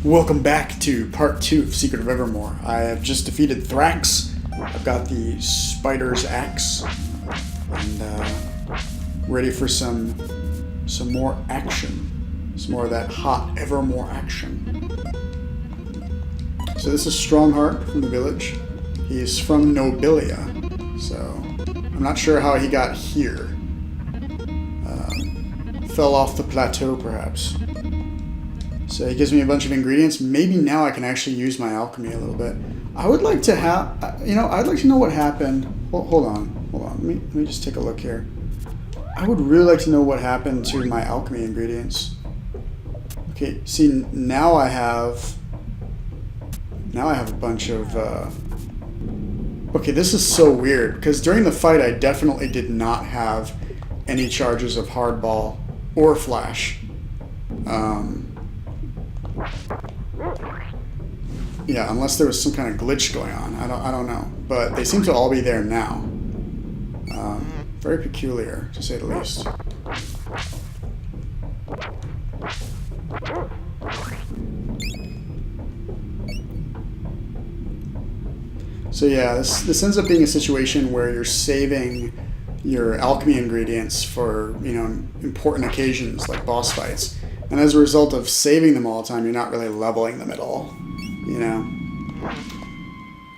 Welcome back to part 2 of Secret of Evermore. I have just defeated Thrax. I've got the Spider's Axe. And ready for some more action. Some more of that hot Evermore action. So this is Strongheart from the village. He's from Nobilia. So I'm not sure how he got here. Fell off the plateau perhaps. So he gives me a bunch of ingredients. Maybe now I can actually use my alchemy a little bit. I would like to have, I'd like to know what happened. Hold on. Let me just take a look here. I would really like to know what happened to my alchemy ingredients. Okay, see, now I have a bunch of, okay, this is so weird, because during the fight I definitely did not have any charges of hardball or flash. Yeah, unless there was some kind of glitch going on. I don't know. But they seem to all be there now. Very peculiar, to say the least. So yeah, this ends up being a situation where you're saving your alchemy ingredients for, important occasions like boss fights. And as a result of saving them all the time, you're not really leveling them at all,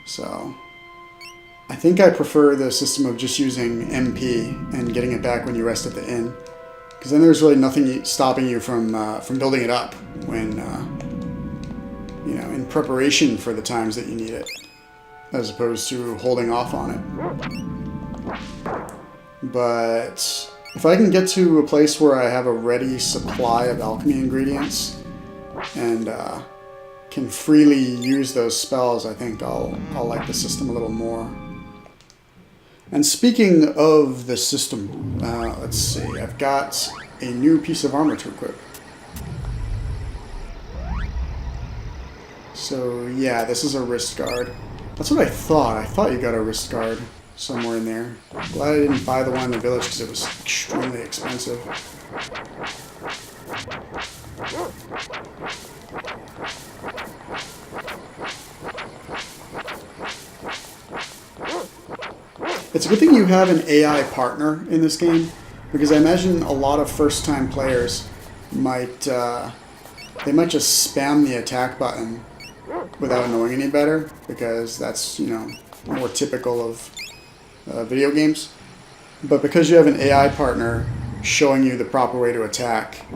So I think I prefer the system of just using MP and getting it back when you rest at the inn. Because then there's really nothing stopping you from building it up when, in preparation for the times that you need it. As opposed to holding off on it. But if I can get to a place where I have a ready supply of alchemy ingredients and can freely use those spells, I think I'll like the system a little more. And speaking of the system, let's see, I've got a new piece of armor to equip. So yeah, this is a wrist guard. That's what I thought. I thought you got a wrist guard somewhere in there. Glad I didn't buy the one in the village because it was extremely expensive. It's a good thing you have an AI partner in this game, because I imagine a lot of first-time players might just spam the attack button without knowing any better, because that's, more typical of video games. But because you have an AI partner showing you the proper way to attack,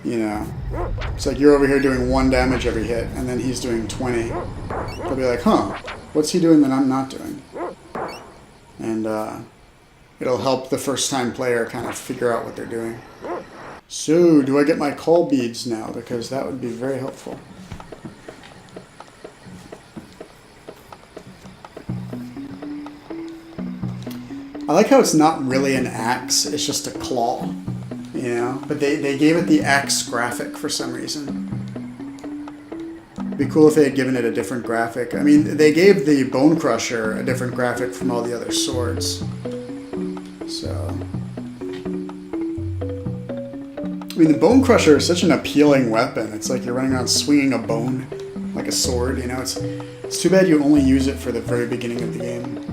it's like you're over here doing 1 damage every hit, and then he's doing 20. They'll be like, huh, what's he doing that I'm not doing? And it'll help the first-time player kind of figure out what they're doing. So, do I get my call beads now? Because that would be very helpful. I like how it's not really an axe, it's just a claw, But they gave it the axe graphic for some reason. It'd be cool if they had given it a different graphic. I mean, they gave the Bone Crusher a different graphic from all the other swords. So... I mean, the Bone Crusher is such an appealing weapon. It's like you're running around swinging a bone like a sword, It's too bad you only use it for the very beginning of the game.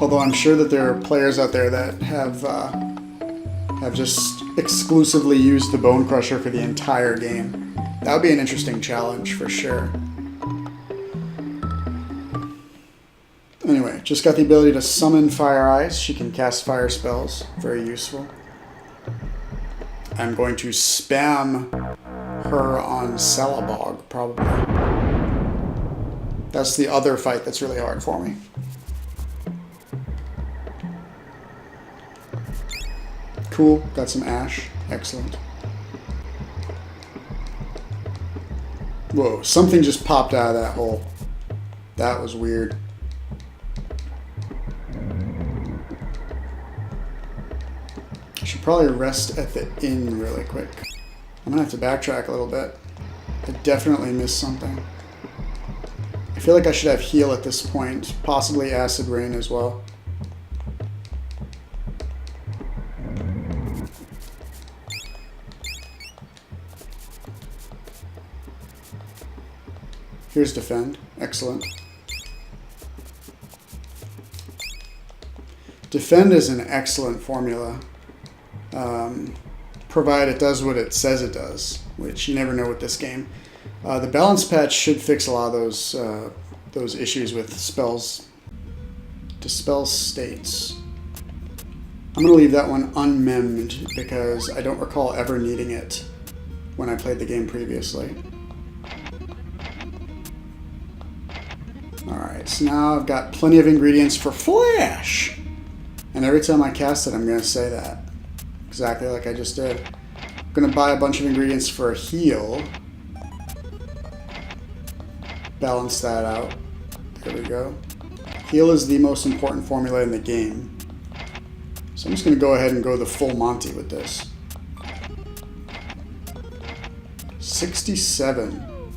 Although I'm sure that there are players out there that have just exclusively used the Bone Crusher for the entire game. That would be an interesting challenge for sure. Anyway, just got the ability to summon Fire Eyes. She can cast fire spells. Very useful. I'm going to spam her on Salabog, probably. That's the other fight that's really hard for me. Cool, got some ash. Excellent. Whoa, something just popped out of that hole. That was weird. I should probably rest at the inn really quick. I'm gonna have to backtrack a little bit. I definitely missed something. I feel like I should have heal at this point, possibly acid rain as well. Here's defend. Excellent. Defend is an excellent formula, provided it does what it says it does, which you never know with this game. The balance patch should fix a lot of those issues with spells. Dispel states. I'm going to leave that one unmemmed because I don't recall ever needing it when I played the game previously. Alright, so now I've got plenty of ingredients for Flash! And every time I cast it, I'm going to say that. Exactly like I just did. I'm going to buy a bunch of ingredients for a heal. Balance that out. There we go. Heal is the most important formula in the game. So I'm just going to go ahead and go the full Monty with this. 67.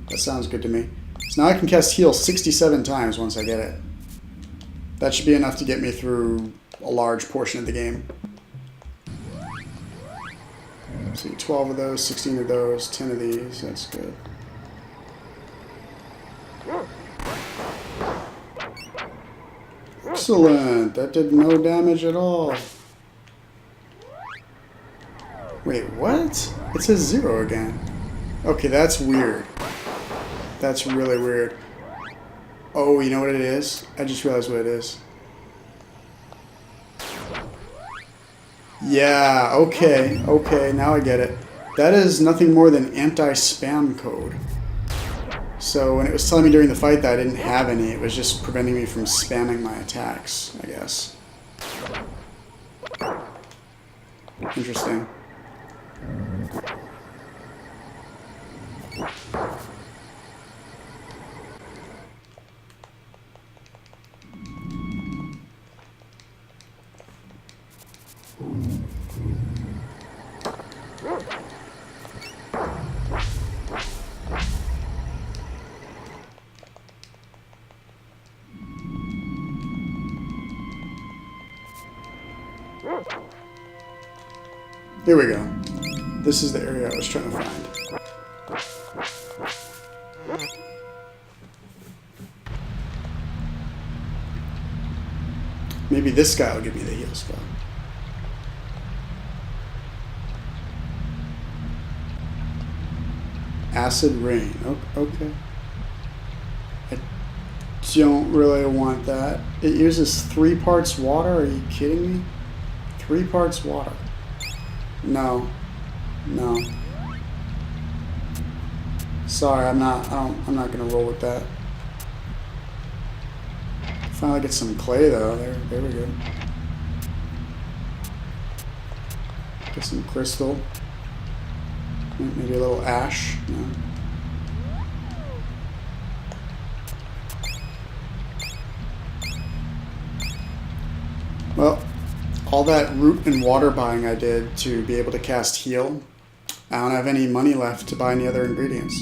That sounds good to me. So now I can cast heal 67 times once I get it. That should be enough to get me through a large portion of the game. See, 12 of those, 16 of those, 10 of these. That's good. Excellent. That did no damage at all. Wait, what? It says 0 again. Okay, that's weird. That's really weird. Oh, you know what it is? I just realized what it is. Yeah, okay, now I get it. That is nothing more than anti-spam code. So when it was telling me during the fight that I didn't have any, it was just preventing me from spamming my attacks, I guess. Interesting. Here we go. This is the area I was trying to find. Maybe this guy will give me the heal spell. Acid rain. Okay. I don't really want that. It uses 3 parts water. Are you kidding me? 3 parts water. No. Sorry, I'm not gonna roll with that. Finally get some clay though. There we go. Get some crystal. Maybe a little ash. No. Well, all that root and water buying I did to be able to cast heal, I don't have any money left to buy any other ingredients.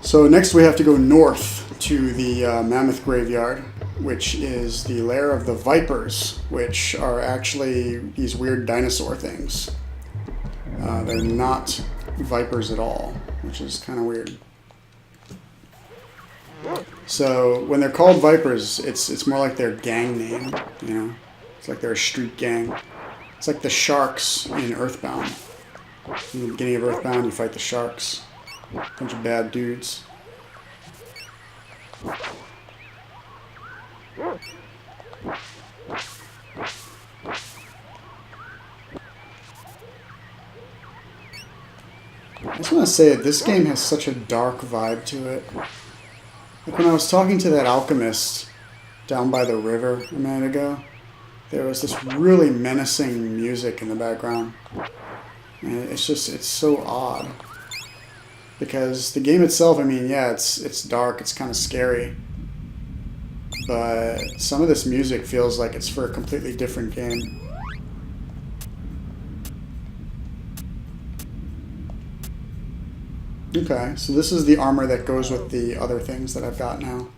So next we have to go north to the Mammoth Graveyard, which is the lair of the Vipers, which are actually these weird dinosaur things. They're not vipers at all, which is kind of weird. So when they're called Vipers, it's more like their gang name, you know? It's like they're a street gang. It's like the sharks in Earthbound. In the beginning of Earthbound, you fight the sharks. Bunch of bad dudes. I just want to say that this game has such a dark vibe to it. Like when I was talking to that alchemist down by the river a minute ago, there was this really menacing music in the background. And it's so odd. Because the game itself, I mean, yeah, it's dark, it's kind of scary. But some of this music feels like it's for a completely different game. Okay, so this is the armor that goes with the other things that I've got now.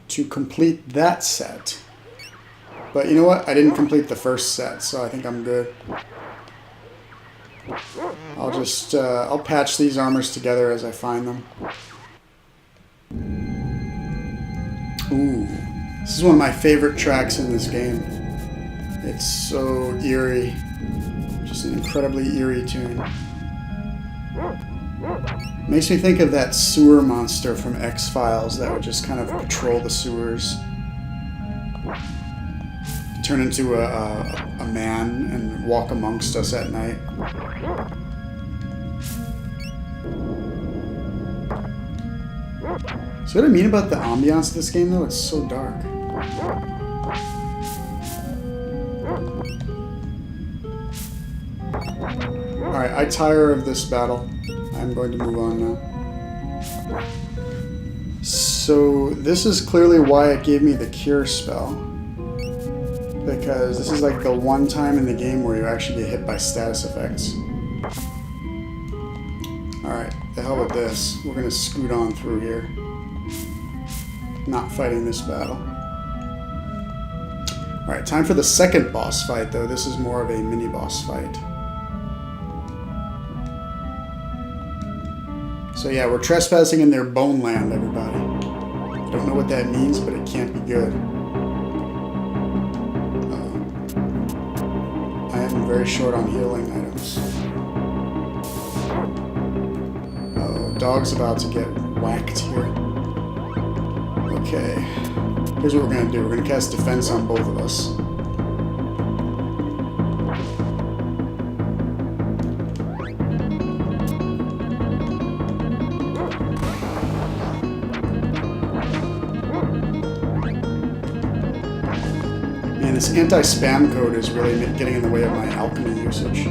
To complete that set. But you know what? I didn't complete the first set, so I think I'm good. I'll just, I'll patch these armors together as I find them. Ooh, this is one of my favorite tracks in this game. It's so eerie. Just an incredibly eerie tune. Makes me think of that sewer monster from X-Files that would just kind of patrol the sewers. Turn into a man and walk amongst us at night. See what I mean about the ambiance of this game, though? It's so dark. Alright, I tire of this battle. I'm going to move on now. So, this is clearly why it gave me the cure spell. Because this is like the one time in the game where you actually get hit by status effects. Alright, the hell with this. We're going to scoot on through here. Not fighting this battle. Alright, time for the second boss fight, though. This is more of a mini-boss fight. So yeah, we're trespassing in their bone land, everybody. I don't know what that means, but it can't be good. I am very short on healing items. Oh, dog's about to get whacked here. Okay. Here's what we're going to do. We're going to cast defense on both of us. Man, this anti-spam code is really getting in the way of my alchemy usage.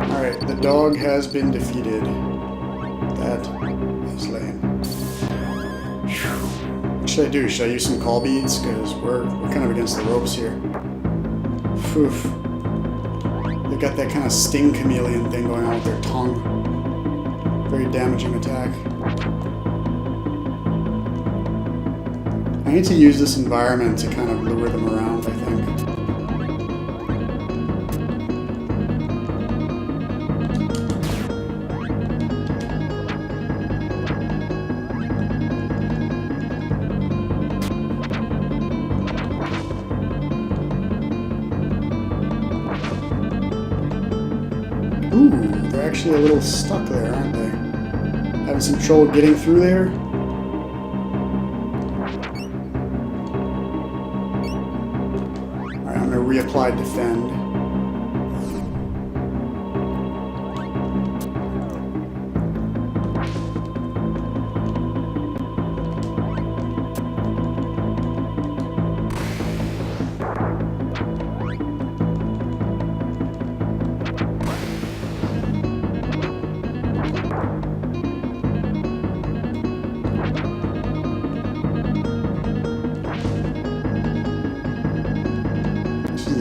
Alright, the dog has been defeated. That is lame. What should I do? Should I use some call beads? Because we're kind of against the ropes here. Oof. They got that kind of sting chameleon thing going on with their tongue. Very damaging attack. I need to use this environment to kind of lure them around, I think. Ooh, they're actually a little stuck there, aren't they? Having some trouble getting through there. Alright, I'm going to reapply defend.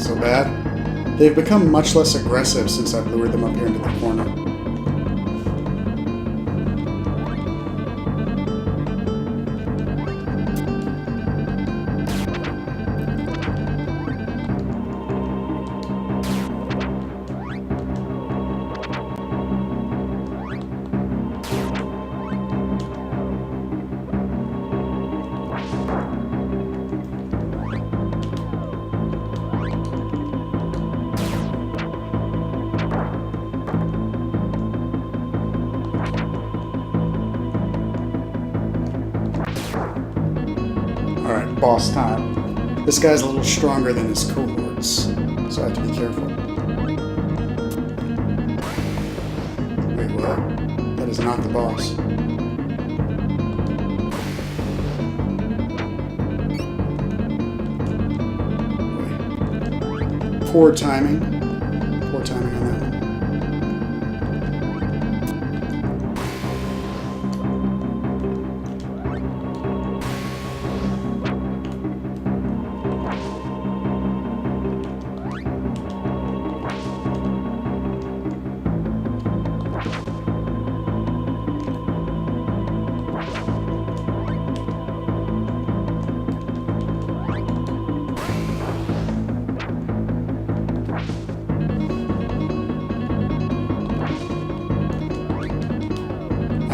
So bad. They've become much less aggressive since I've lured them up here into the corner. Alright, boss time. This guy's a little stronger than his cohorts, so I have to be careful. Wait, what? That is not the boss. Wait. Poor timing. Poor timing on that one.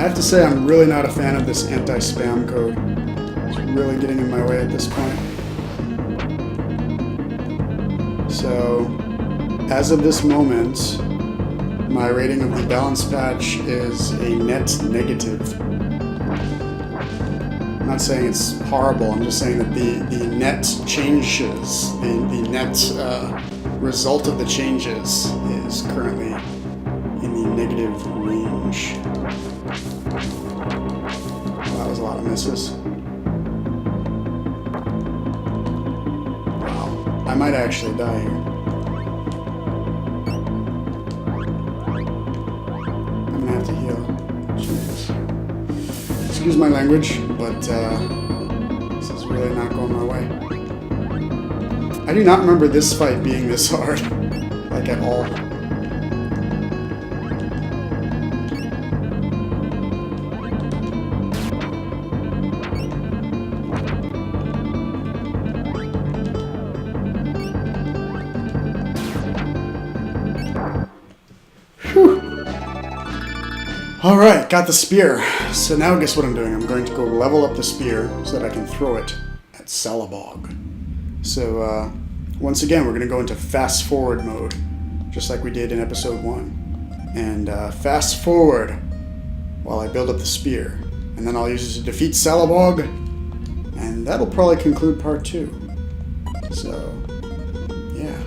have to say I'm really not a fan of this anti-spam code. It's really getting in my way at this point. So, as of this moment, my rating of the balance patch is a net negative. I'm not saying it's horrible, I'm just saying that the net changes, the net result of the changes is currently in the negative range. Well, that was a lot of misses. Wow, I might actually die here. I'm gonna have to heal. Jeez. Excuse my language, but this is really not going my way. I do not remember this fight being this hard, like at all. Whew. Alright, got the spear. So now guess what I'm doing? I'm going to go level up the spear so that I can throw it at Salabog. So, once again, we're going to go into fast forward mode, just like we did in episode 1. And fast forward while I build up the spear. And then I'll use it to defeat Salabog, and that'll probably conclude part 2. So, yeah.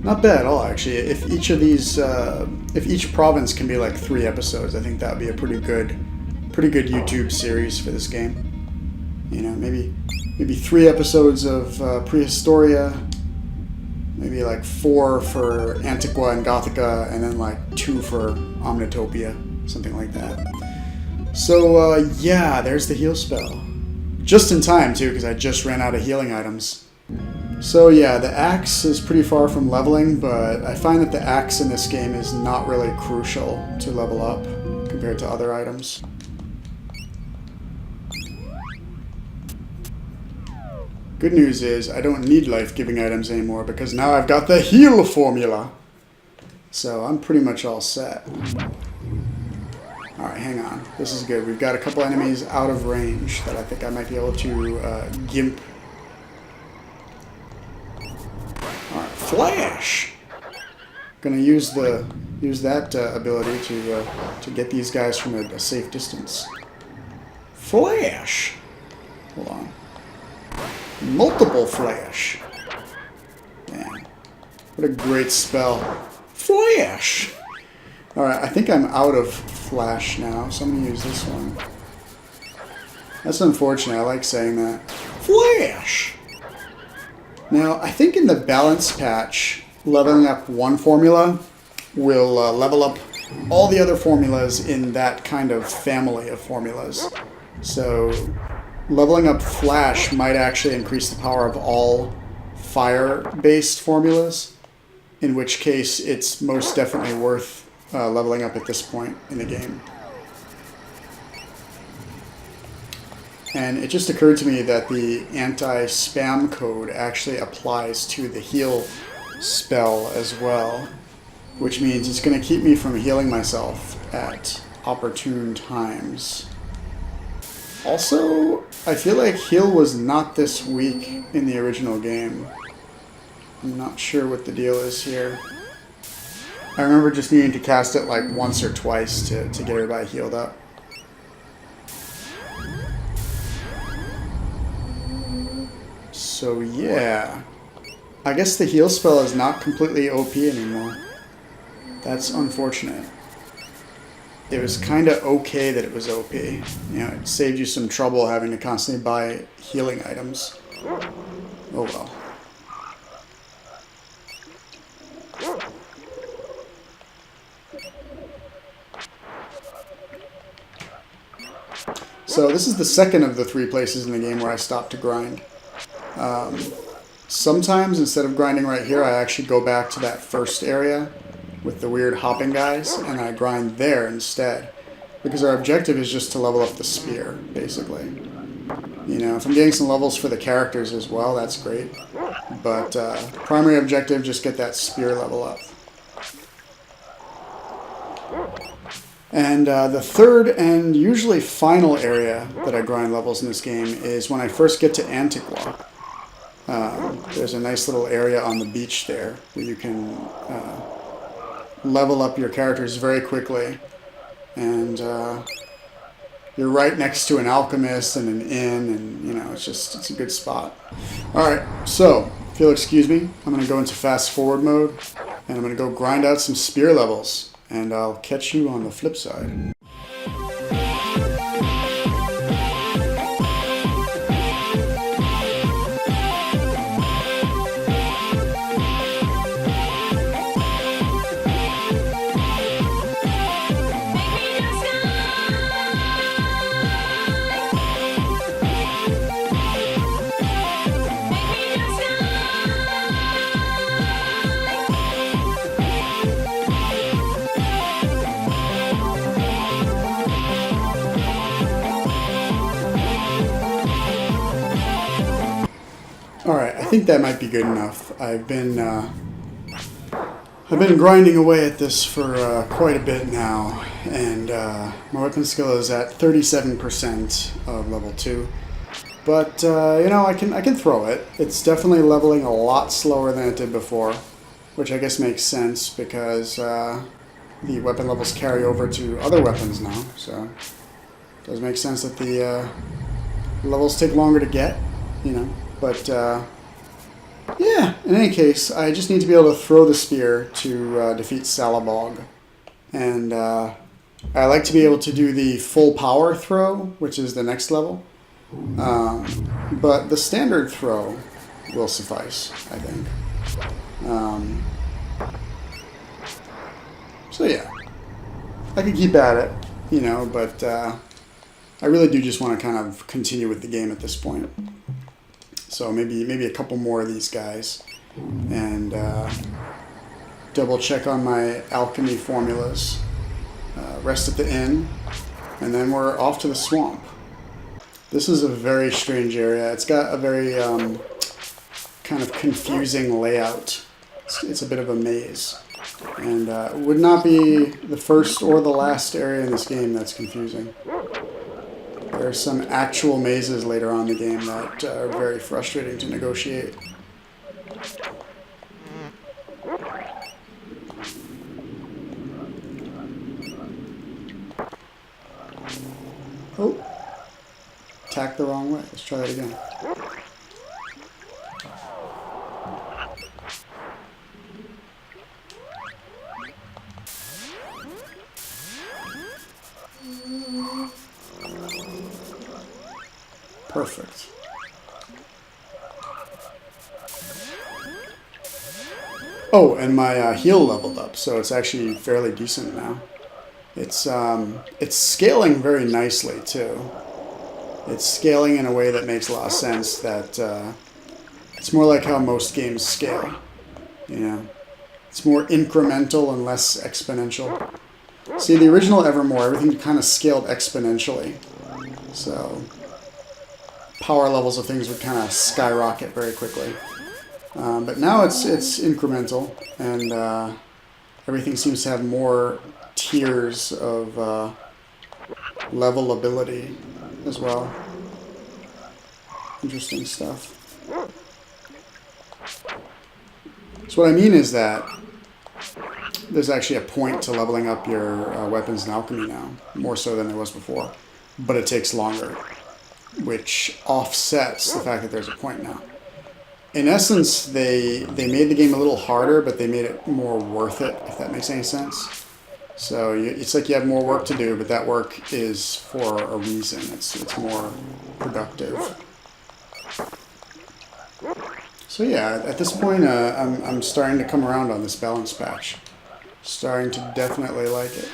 Not bad at all, actually. If each of these, if each province can be like 3 episodes, I think that would be a pretty good YouTube series for this game. You know, maybe 3 episodes of Prehistoria, maybe like 4 for Antiqua and Gothica, and then like 2 for Omnitopia, something like that. So yeah, there's the heal spell. Just in time too, because I just ran out of healing items. So yeah, the axe is pretty far from leveling, but I find that the axe in this game is not really crucial to level up compared to other items. Good news is I don't need life-giving items anymore because now I've got the heal formula. So I'm pretty much all set. Alright, hang on. This is good. We've got a couple enemies out of range that I think I might be able to gimp. Alright, flash! Gonna use that ability to get these guys from a safe distance. Flash! Hold on. Multiple flash. Man, what a great spell. Flash! Alright, I think I'm out of flash now, so I'm going to use this one. That's unfortunate, I like saying that. Flash! Now, I think in the balance patch, leveling up one formula will level up all the other formulas in that kind of family of formulas. So, leveling up flash might actually increase the power of all fire-based formulas, in which case it's most definitely worth leveling up at this point in the game. And it just occurred to me that the anti-spam code actually applies to the heal spell as well, which means it's going to keep me from healing myself at opportune times. Also, I feel like heal was not this weak in the original game. I'm not sure what the deal is here. I remember just needing to cast it like once or twice to get everybody healed up. So yeah, I guess the heal spell is not completely OP anymore. That's unfortunate. It was kind of okay that it was OP. You know, it saved you some trouble having to constantly buy healing items. Oh well. So this is the second of the 3 places in the game where I stopped to grind. Sometimes instead of grinding right here, I actually go back to that first area with the weird hopping guys, and I grind there instead. Because our objective is just to level up the spear, basically. You know, if I'm getting some levels for the characters as well, that's great. But primary objective, just get that spear level up. And the third and usually final area that I grind levels in this game is when I first get to Antigua. There's a nice little area on the beach there where you can level up your characters very quickly. And you're right next to an alchemist and an inn, and you know, it's a good spot. Alright, so if you'll excuse me, I'm going to go into fast forward mode, and I'm going to go grind out some spear levels, and I'll catch you on the flip side. Alright, I think that might be good enough. I've been grinding away at this for quite a bit now, and my weapon skill is at 37% of level 2. But, you know, I can throw it. It's definitely leveling a lot slower than it did before, which I guess makes sense because the weapon levels carry over to other weapons now, so it does make sense that the levels take longer to get, you know. But, yeah, in any case, I just need to be able to throw the spear to defeat Salabog. And I like to be able to do the full power throw, which is the next level. But the standard throw will suffice, I think. So, yeah, I can keep at it, you know, but I really do just want to kind of continue with the game at this point. So maybe a couple more of these guys, and double check on my alchemy formulas, rest at the inn, and then we're off to the swamp. This is a very strange area. It's got a very kind of confusing layout. It's a bit of a maze, and it would not be the first or the last area in this game that's confusing. There are some actual mazes later on in the game that are very frustrating to negotiate. Oh, tacked the wrong way. Let's try that again. Perfect. Oh, and my heal leveled up, so it's actually fairly decent now. It's scaling very nicely too. It's scaling in a way that makes a lot of sense. That it's more like how most games scale. You know, it's more incremental and less exponential. See, the original Evermore, everything kind of scaled exponentially, so power levels of things would kind of skyrocket very quickly. But now it's incremental, and everything seems to have more tiers of level ability as well. Interesting stuff. So what I mean is that there's actually a point to leveling up your weapons and alchemy now, more so than there was before, but it takes longer, which offsets the fact that there's a point now. In essence, they made the game a little harder, but they made it more worth it, if that makes any sense. So it's like you have more work to do, but that work is for a reason. It's more productive. So yeah, at this point, I'm starting to come around on this balance patch. Starting to definitely like it.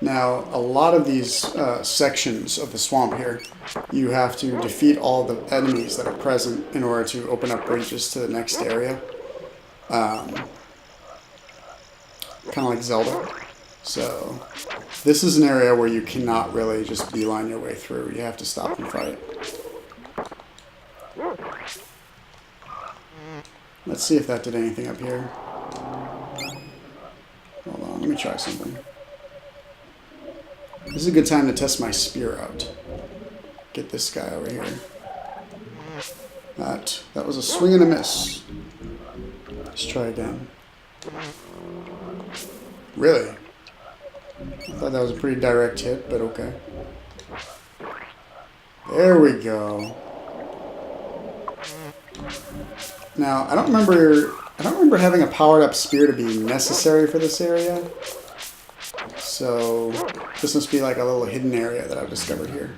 Now, a lot of these sections of the swamp here, you have to defeat all the enemies that are present in order to open up bridges to the next area. Kind of like Zelda. So, this is an area where you cannot really just beeline your way through. You have to stop and fight. Let's see if that did anything up here. Hold on, let me try something. This is a good time to test my spear out. Get this guy over here. That was a swing and a miss. Let's try again. Really? I thought that was a pretty direct hit, but okay. There we go. Now, I don't remember having a powered up spear to be necessary for this area. So this must be like a little hidden area that I've discovered here.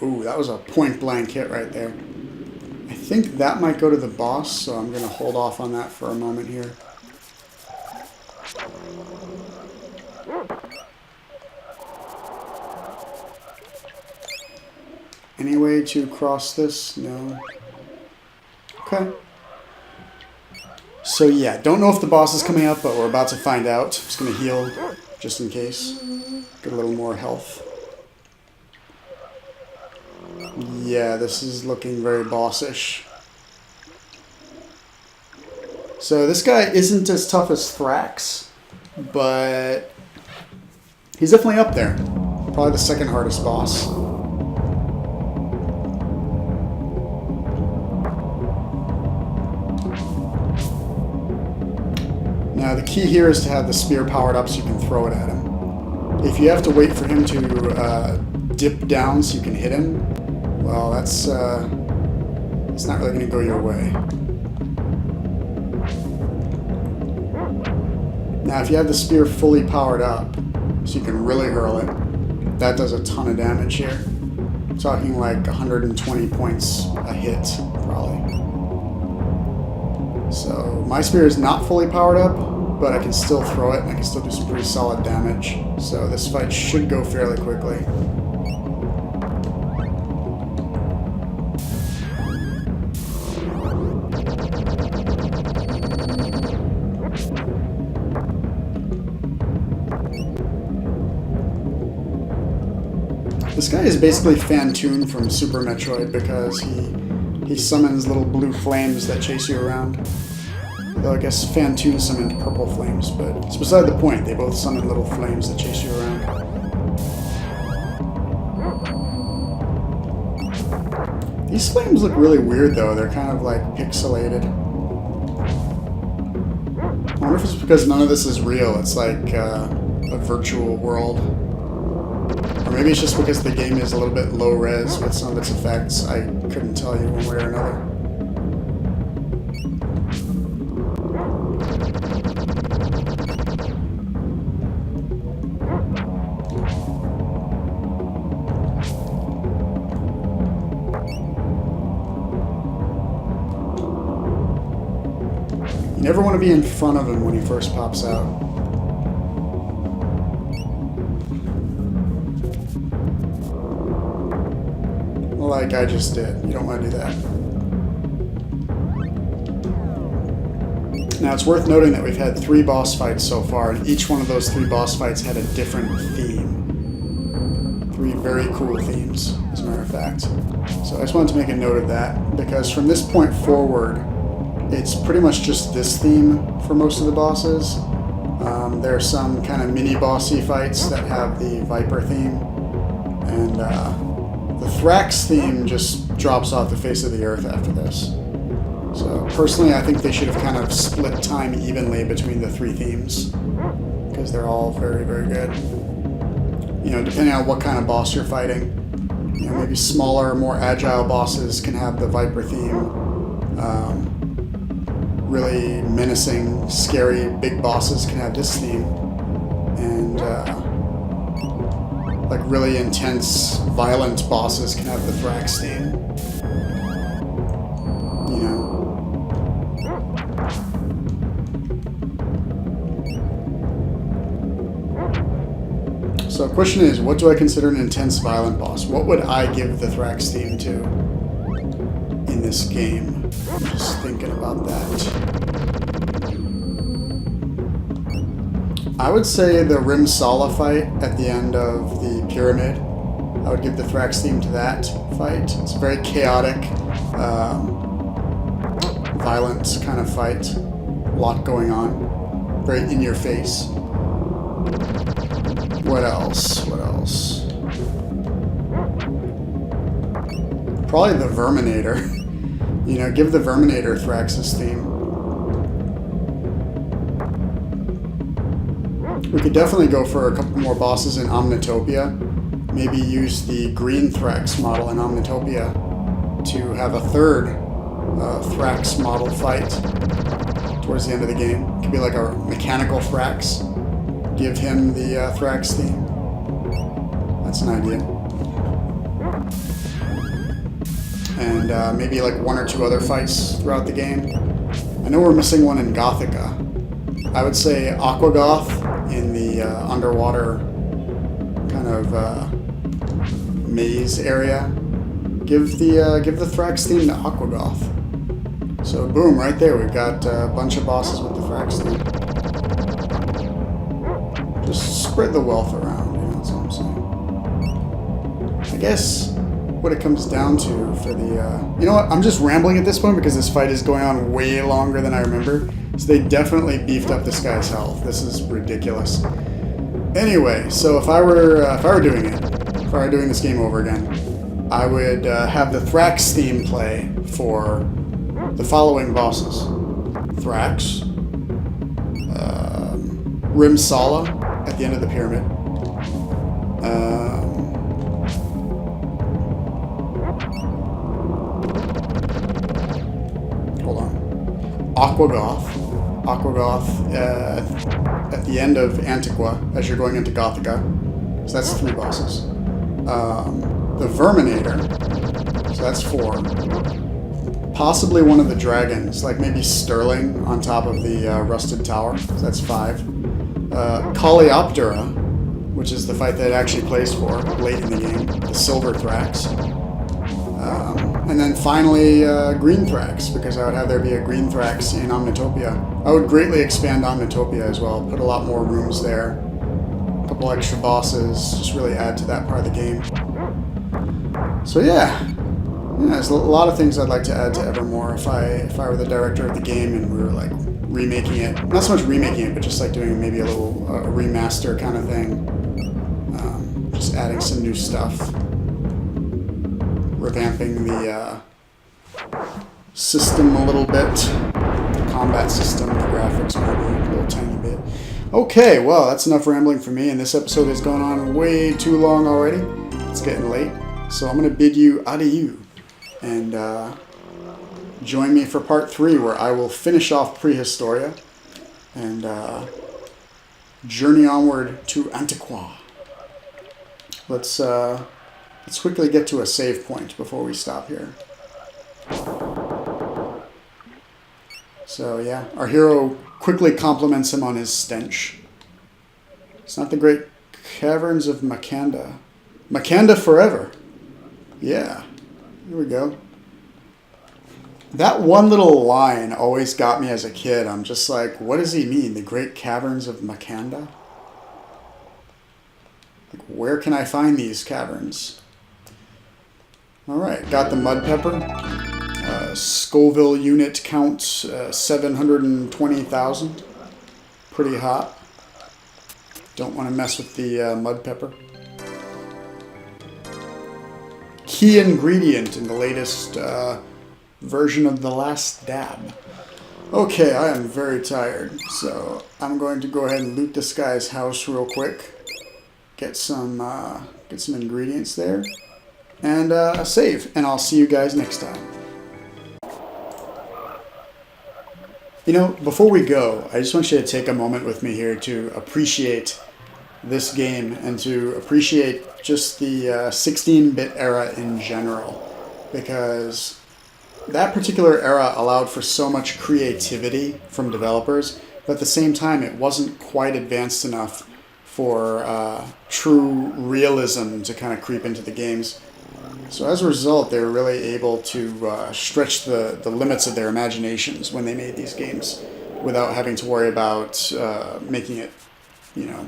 Ooh, that was a point blank hit right there. I think that might go to the boss, so I'm going to hold off on that for a moment here. Any way to cross this? No. Okay. So yeah, don't know if the boss is coming up, but we're about to find out. Just going to heal just in case. Get a little more health. Yeah, this is looking very bossish. So this guy isn't as tough as Thrax, but he's definitely up there. Probably the second hardest boss. Now the key here is to have the spear powered up so you can throw it at him. If you have to wait for him to dip down so you can hit him, well, that's it's not really going to go your way. Now, if you have the spear fully powered up, so you can really hurl it, that does a ton of damage here. I'm talking like 120 points a hit, probably. So, my spear is not fully powered up, but I can still throw it, and I can still do some pretty solid damage. So, this fight should go fairly quickly. This guy is basically Phantoon from Super Metroid because he summons little blue flames that chase you around. Though I guess Phantoon summoned purple flames, but it's beside the point. They both summon little flames that chase you around. These flames look really weird though. They're kind of like pixelated. I wonder if it's because none of this is real. It's like a virtual world. Or maybe it's just because the game is a little bit low res with some of its effects. I couldn't tell you one way or another. You never want to be in front of him when he first pops out. Like I just did. You don't want to do that. Now it's worth noting that we've had 3 boss fights so far, and each one of those 3 boss fights had a different theme. 3 very cool themes, as a matter of fact. So I just wanted to make a note of that, because from this point forward, it's pretty much just this theme for most of the bosses. There are some kind of mini-bossy fights that have the Viper theme, and the Thrax theme just drops off the face of the earth after this. So personally, I think they should have kind of split time evenly between the 3 themes, because they're all very, very good. You know, depending on what kind of boss you're fighting. You know, maybe smaller, more agile bosses can have the Viper theme. Really menacing, scary, big bosses can have this theme. And like really intense, violent bosses can have the Thrax theme. You know. So the question is, what do I consider an intense, violent boss? What would I give the Thrax theme to in this game. I'm just thinking about that. I would say the Rim Sala fight at the end of the pyramid. I would give the Thrax theme to that fight. It's a very chaotic, violent kind of fight. A lot going on. Very in your face. What else? What else? Probably the Verminator. You know, give the Verminator Thrax's theme. We could definitely go for a couple more bosses in Omnitopia. Maybe use the green Thrax model in Omnitopia to have a third Thrax model fight towards the end of the game. It could be like a mechanical Thrax. Give him the Thrax theme. That's an idea. And maybe like one or two other fights throughout the game. I know we're missing one in Gothica. I would say Aquagoth in the underwater kind of maze area. Give the Thrax theme to Aquagoth. So boom, right there, we've got a bunch of bosses with the Thrax theme. Just spread the wealth around, you know, that's what I'm saying. I guess what it comes down to for the... you know what, I'm just rambling at this point because this fight is going on way longer than I remember. So they definitely beefed up this guy's health. This is ridiculous. Anyway, so if I were doing this game over again, I would have the Thrax theme play for the following bosses: Thrax, Rim Sala at the end of the pyramid, hold on, Aquagoth at the end of Antiqua as you're going into Gothica. So that's 3 bosses. The Verminator, so that's 4. Possibly one of the dragons, like maybe Sterling on top of the rusted tower, so that's 5. Coleoptera, which is the fight that it actually plays for late in the game, the Silver Thrax. And then finally, Green Thrax, because I would have there be a Green Thrax in Omnitopia. I would greatly expand Omnitopia as well, put a lot more rooms there, a couple extra bosses, just really add to that part of the game. So yeah, there's a lot of things I'd like to add to Evermore if I were the director of the game and we were like remaking it. Not so much remaking it, but just like doing maybe a little remaster kind of thing. Just adding some new stuff. Revamping the system a little bit. The combat system, the graphics maybe a little tiny bit. Okay, well, that's enough rambling for me, and this episode has gone on way too long already. It's getting late. So I'm going to bid you adieu. And join me for part 3, where I will finish off Prehistoria and journey onward to Antiqua. Let's quickly get to a save point before we stop here. So yeah, our hero quickly compliments him on his stench. It's not the great caverns of Makanda. Makanda forever. Yeah, here we go. That one little line always got me as a kid. I'm just like, what does he mean? The great caverns of Makanda? Like, where can I find these caverns? Alright, got the mud pepper. Scoville unit count 720,000. Pretty hot. Don't want to mess with the mud pepper. Key ingredient in the latest version of The Last Dab. Okay, I am very tired, so I'm going to go ahead and loot this guy's house real quick. Get some ingredients there. And save, and I'll see you guys next time. You know, before we go, I just want you to take a moment with me here to appreciate this game and to appreciate just the 16-bit era in general, because that particular era allowed for so much creativity from developers, but at the same time it wasn't quite advanced enough for true realism to kind of creep into the games. So as a result, they were really able to stretch the limits of their imaginations when they made these games without having to worry about making it, you know,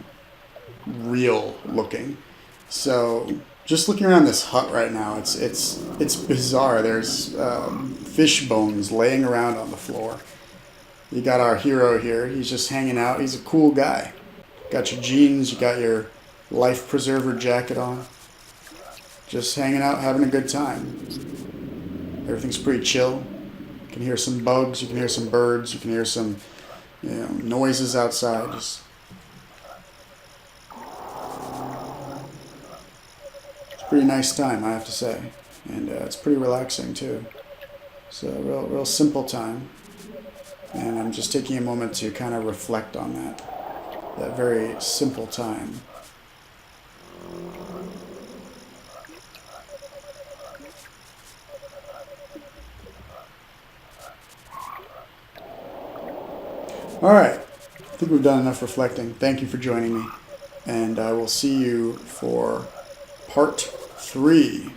real looking. So just looking around this hut right now, it's bizarre. There's fish bones laying around on the floor. You got our hero here. He's just hanging out. He's a cool guy. Got your jeans. You got your life preserver jacket on. Just hanging out, having a good time. Everything's pretty chill. You can hear some bugs. You can hear some birds. You can hear some, noises outside. Just it's a pretty nice time, I have to say, and it's pretty relaxing too. So real simple time, and I'm just taking a moment to kind of reflect on that very simple time. All right, I think we've done enough reflecting. Thank you for joining me, and I will see you for part 3.